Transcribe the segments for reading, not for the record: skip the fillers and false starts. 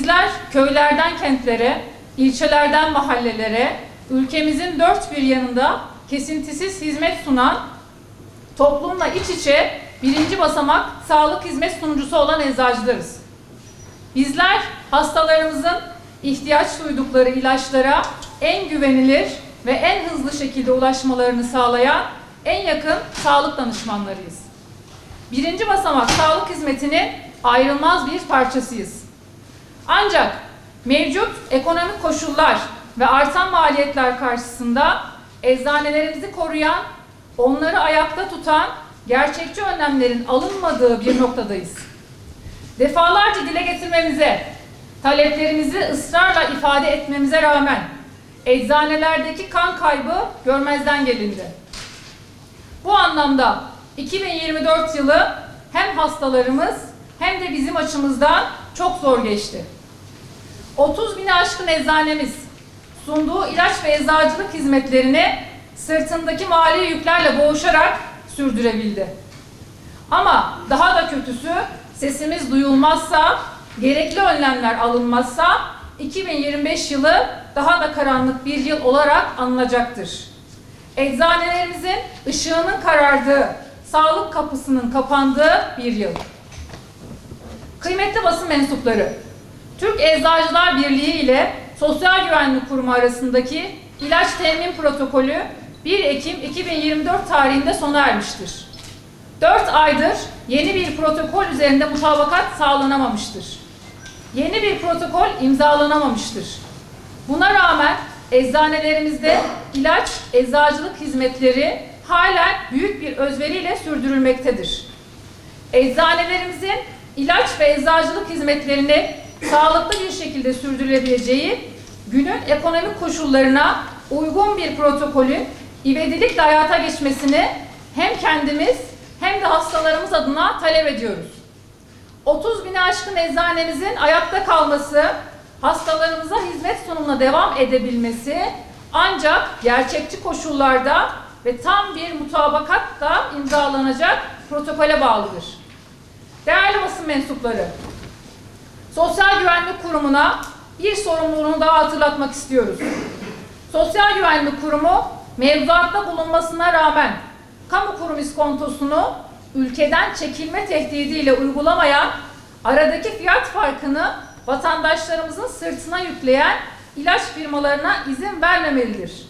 Bizler köylerden kentlere, ilçelerden mahallelere, ülkemizin dört bir yanında kesintisiz hizmet sunan, toplumla iç içe birinci basamak sağlık hizmet sunucusu olan eczacılarız. Bizler hastalarımızın ihtiyaç duydukları ilaçlara en güvenilir ve en hızlı şekilde ulaşmalarını sağlayan en yakın sağlık danışmanlarıyız. Birinci basamak sağlık hizmetinin ayrılmaz bir parçasıyız. Ancak mevcut ekonomik koşullar ve artan maliyetler karşısında eczanelerimizi koruyan, onları ayakta tutan gerçekçi önlemlerin alınmadığı bir noktadayız. Defalarca dile getirmemize, taleplerimizi ısrarla ifade etmemize rağmen eczanelerdeki kan kaybı görmezden gelindi. Bu anlamda 2024 yılı hem hastalarımız hem de bizim açımızdan çok zor geçti. 30 bini aşkın eczanemiz sunduğu ilaç ve eczacılık hizmetlerini sırtındaki mali yüklerle boğuşarak sürdürebildi. Ama daha da kötüsü, sesimiz duyulmazsa, gerekli önlemler alınmazsa 2025 yılı daha da karanlık bir yıl olarak anılacaktır. Eczanelerimizin ışığının karardığı, sağlık kapısının kapandığı bir yıl. Kıymetli basın mensupları, Türk Eczacılar Birliği ile Sosyal Güvenlik Kurumu arasındaki ilaç temin protokolü 1 Ekim 2024 tarihinde sona ermiştir. 4 aydır yeni bir protokol üzerinde mutabakat sağlanamamıştır. Yeni bir protokol imzalanamamıştır. Buna rağmen eczanelerimizde ilaç, eczacılık hizmetleri halen büyük bir özveriyle sürdürülmektedir. Eczanelerimizin ilaç ve eczacılık hizmetlerini sağlıklı bir şekilde sürdürülebileceği, günün ekonomik koşullarına uygun bir protokolün ivedilikle hayata geçmesini hem kendimiz hem de hastalarımız adına talep ediyoruz. 30 bini aşkın eczanemizin ayakta kalması, hastalarımıza hizmet sunumuna devam edebilmesi ancak gerçekçi koşullarda ve tam bir mutabakatla imzalanacak protokole bağlıdır. Değerli basın mensupları, Sosyal Güvenlik Kurumu'na bir sorumluluğunu daha hatırlatmak istiyoruz. Sosyal Güvenlik Kurumu mevzuatta bulunmasına rağmen kamu kurum iskontosunu ülkeden çekilme tehdidiyle uygulamayan, aradaki fiyat farkını vatandaşlarımızın sırtına yükleyen ilaç firmalarına izin vermemelidir.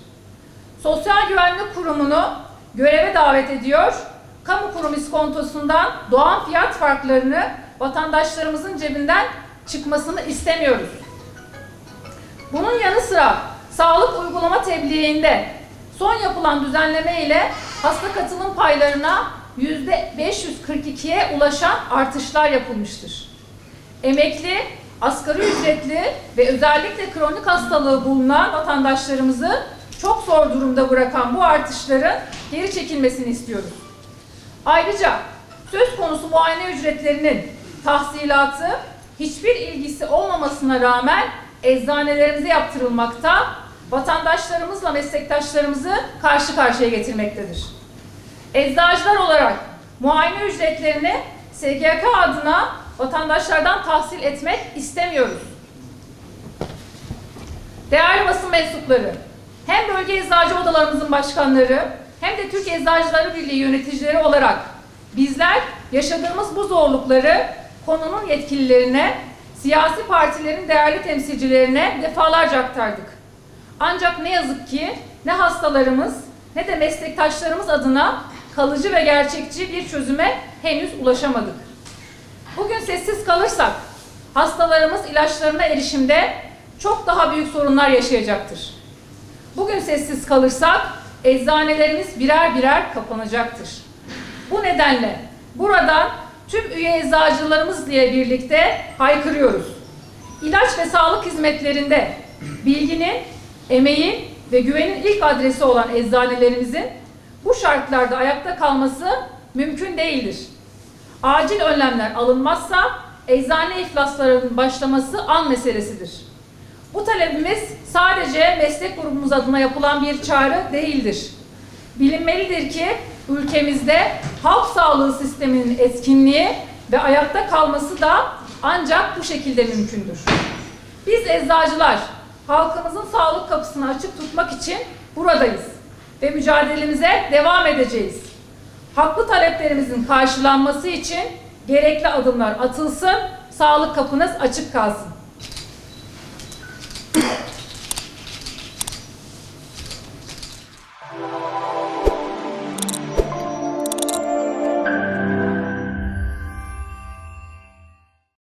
Sosyal Güvenlik Kurumu'nu göreve davet ediyor, kamu kurum iskontosundan doğan fiyat farklarını vatandaşlarımızın cebinden çıkmasını istemiyoruz. Bunun yanı sıra sağlık uygulama tebliğinde son yapılan düzenleme ile hasta katılım paylarına %542'ye ulaşan artışlar yapılmıştır. Emekli, asgari ücretli ve özellikle kronik hastalığı bulunan vatandaşlarımızı çok zor durumda bırakan bu artışların geri çekilmesini istiyoruz. Ayrıca söz konusu muayene ücretlerinin tahsilatı hiçbir ilgisi olmamasına rağmen eczanelerimize yaptırılmakta, vatandaşlarımızla meslektaşlarımızı karşı karşıya getirmektedir. Eczacılar olarak muayene ücretlerini SGK adına vatandaşlardan tahsil etmek istemiyoruz. Değerli basın mensupları, hem bölge eczacı odalarımızın başkanları hem de Türk Eczacılar Birliği yöneticileri olarak bizler yaşadığımız bu zorlukları konunun yetkililerine, siyasi partilerin değerli temsilcilerine defalarca aktardık. Ancak ne yazık ki ne hastalarımız ne de meslektaşlarımız adına kalıcı ve gerçekçi bir çözüme henüz ulaşamadık. Bugün sessiz kalırsak hastalarımız ilaçlarına erişimde çok daha büyük sorunlar yaşayacaktır. Bugün sessiz kalırsak eczanelerimiz birer birer kapanacaktır. Bu nedenle buradan tüm üye eczacılarımızla birlikte haykırıyoruz. İlaç ve sağlık hizmetlerinde bilginin, emeğin ve güvenin ilk adresi olan eczanelerimizin bu şartlarda ayakta kalması mümkün değildir. Acil önlemler alınmazsa eczane iflaslarının başlaması an meselesidir. Bu talebimiz sadece meslek grubumuz adına yapılan bir çağrı değildir. Bilinmelidir ki ülkemizde halk sağlığı sisteminin etkinliği ve ayakta kalması da ancak bu şekilde mümkündür. Biz eczacılar halkımızın sağlık kapısını açık tutmak için buradayız ve mücadelemize devam edeceğiz. Haklı taleplerimizin karşılanması için gerekli adımlar atılsın, sağlık kapınız açık kalsın.